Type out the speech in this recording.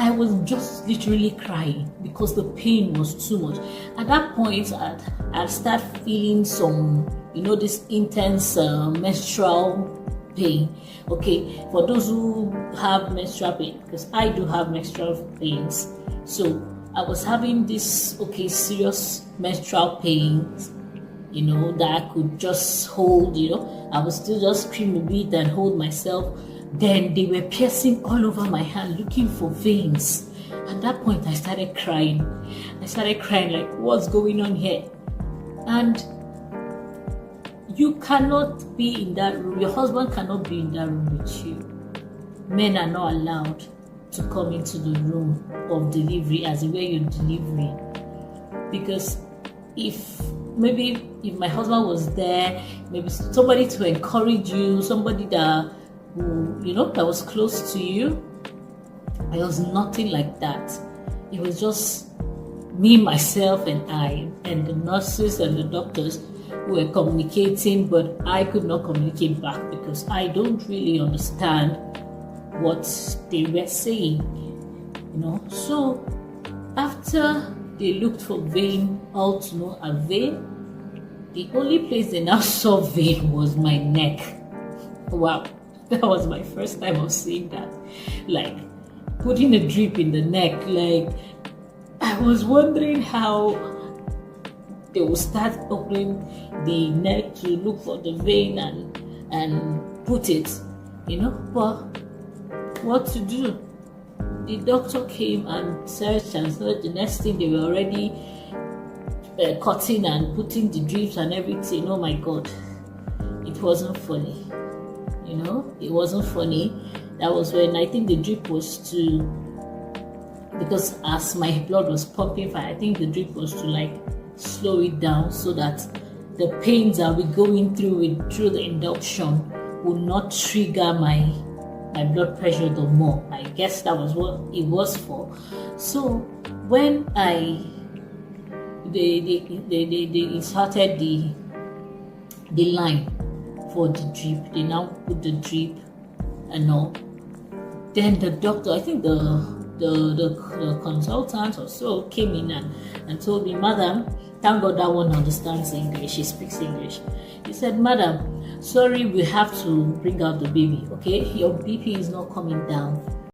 I was just literally crying because the pain was too much. At that point, I'd start feeling some, this intense menstrual pain. Okay, for those who have menstrual pain, because I do have menstrual pains, so I was having this serious menstrual pains, that I could just hold. I would still just scream a bit and hold myself. Then they were piercing all over my hand looking for veins. At that point, I started crying. Like, what's going on here? And you cannot be in that room. Your husband cannot be in that room with you. Men are not allowed to come into the room of delivery as where you're delivering. Because if my husband was there, maybe somebody to encourage you, somebody that that was close to you, it was nothing like that. It was just me, myself, and I, and the nurses and the doctors who were communicating, but I could not communicate back because I don't really understand what they were saying, So after they looked for vein, all to no avail, the only place they now saw vein was my neck. Wow. That was my first time of seeing that. Like, putting a drip in the neck. Like, I was wondering how they will start opening the neck to look for the vein and put it, But what to do? The doctor came and searched and said the next thing they were already cutting and putting the drips and everything. Oh my God. It wasn't funny. It wasn't funny. That was when I think the drip was because as my blood was pumping, I think the drip was to slow it down so that the pains that we're going through the induction would not trigger my blood pressure the more. I guess that was what it was for. So when they inserted the line for the drip, they now put the drip and all. Then the doctor, I think the consultant or so came in and told me, "Madam, thank God that one understands English, she speaks English." He said, "Madam, sorry, we have to bring out the baby, okay? Your BP is not coming down.